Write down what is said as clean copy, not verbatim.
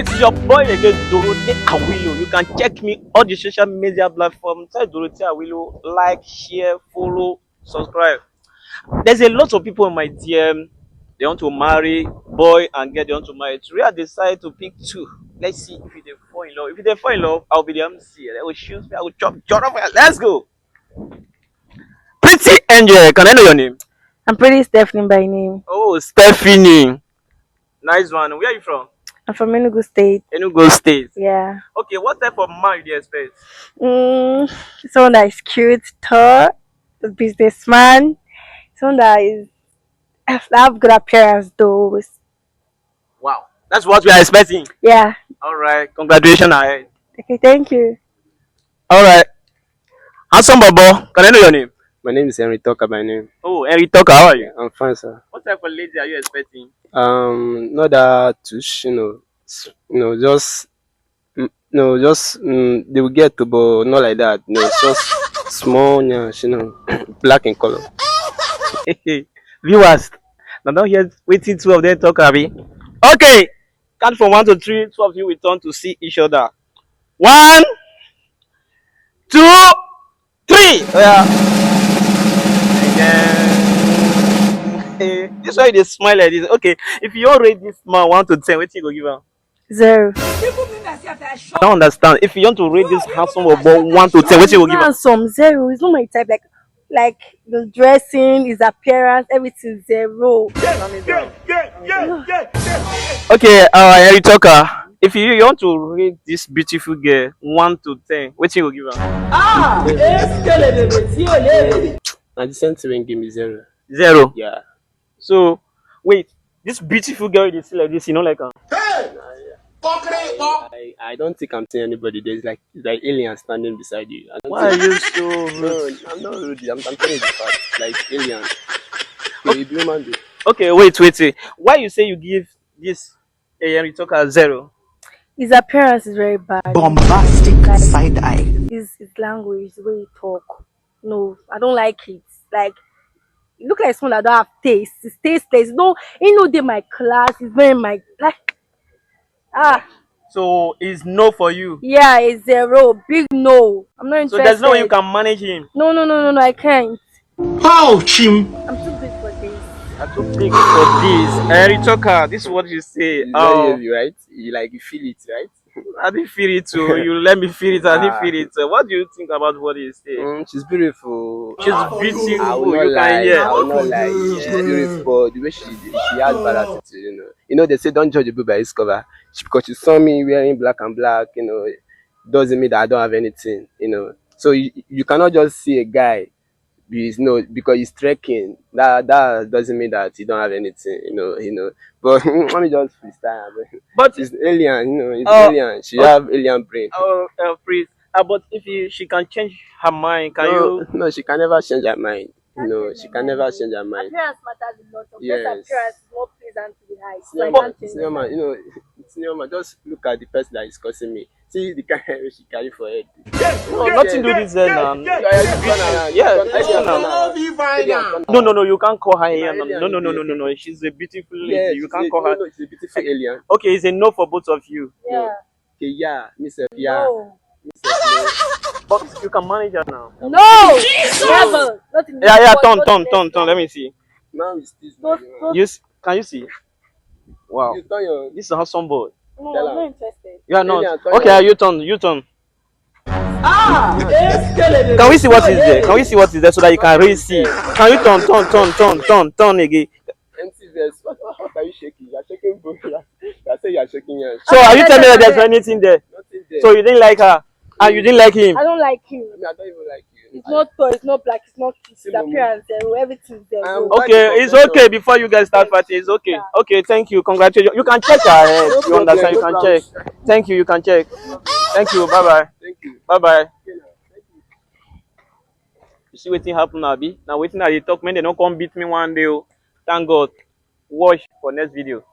It's your boy again, Dorothy Awilo. You can check me all the social media platforms. Type Dorothy Awilo. Like, share, follow, subscribe. There's a lot of people in my DM. They want to marry, boy and girl. They want to marry. Today I decided to pick two. Let's see if they fall in love. If they fall in love, I'll be the MC. They will shoot me. I will chop. Let's go. Pretty Angel. Can I know your name? I'm pretty Stephanie by name. Oh, Stephanie. Nice one. Where are you from? I'm from Enugu State. Enugu State. Yeah. Okay, what type of man do you expect? Mm, Someone that is cute, tall, a businessman, someone that have good appearance though. Wow, that's what we are expecting. Yeah. All right, congratulations ahead. Okay, thank you. All right, handsome Bobo, can I know your name? My name is Henry Talker by name. Oh, Henry Tucker, how are you? I'm fine, sir. What type of lady are you expecting? Not that touch, just, they will get to, but not like that. It's just small, yeah, black in color. Viewers, now don't hear waiting two of them talk, Abby. Okay, count from 1 to 3. Two of you will turn to see each other. 1, 2, 3. Oh, yeah. This why they smile like this. Okay, if you all rate this man 1 to 10, what you go give him? 0. I don't understand. If you want to rate this handsome about 1 to 10, what you go give him? Handsome, 0. It's not my type. Like the dressing, his appearance, everything 0. Okay, Harry Tucker. If you want to rate this beautiful girl 1 to 10, what you go give him? And the same give me 0. 0. Yeah. So wait, this beautiful girl you see like this, you know, like I don't think I'm seeing anybody. There's like alien standing beside you. I don't why are think, you so no, rude? I'm not rude. I'm telling you the fact. Like alien. Okay, you human being. Okay, wait. Why you say you give this Henry Tucker 0? His appearance is very bad. Bombastic Like side eye. his language, the way he talk. No, I don't like it. Like he look like someone that don't have taste. His tasteless. No, he know they my class. He's very my like So it's no for you. yeah, it's 0. Big no. I'm not So interested. there's no way you can manage him. No, I can't. Oh, chim. I'm too big for this. I'm too big for this. Henry Tucker, this is what you say. It's very heavy, right? You feel it, right? I didn't feel it too. You let me feel it. I didn't Ah. feel it. What do you think about what you say? She's beautiful. She's I will beautiful. not You lie. can hear. I will not lie. She's beautiful. The way she has bad attitude. They say don't judge a book by its cover. Because she saw me wearing black and black. Doesn't mean that I don't have anything. So you cannot just see a guy. Because he's trekking. That doesn't mean that he don't have anything. But let me just freestyle. But She's alien. It's Uh, alien. She have alien brain. please. But if she can change her mind, can No, you? no, she can never change her mind. She can never change her mind. Appearance matters a lot. Of Yes. appearance is more pleasant to the eye. So I Cinema, can't change cinema, it's cinema. Just look at the person that is causing me. See the kind of she carry for head. No, nothing to do this then, now. Yeah, no. You can't call her here. No. She's a beautiful lady. Yeah, You can't call her. No, she's a beautiful alien. Okay, it's a no for both of you. Yeah. Okay, yeah, Miss F, yeah. No. Miss F, But you can manage her now. No. Never. Not in this Yeah. world, not in this Turn. Let me see. no. Now it's this. Don't- Can you see? Wow, You turn your. this is a handsome boy. No, Tell I'm her. not interested. You are not. Alien, turn Okay, your- you turn. Can we see what is there? Can we see what is there so that you can really see? Can you turn again? Empty vest. What are you shaking? You're shaking both. You say you're shaking your. So are you telling me that there's anything there? Nothing there. So you didn't like her and you didn't like him? I don't like him. I don't even like you. It's not tall, it's not black, it's not cute. His Cinema. appearance, everything's there. I am No. Okay, it's okay before you guys start fighting. It's okay. Okay, thank you. Congratulations. You can check her head. No You understand? You problem, can no check. Thank you. You can check. Thank you. Bye Thank you. bye. You see wetin happen abi? Now wetin I dey talk, make they no come beat me one day. Oh. Thank God. Watch for next video.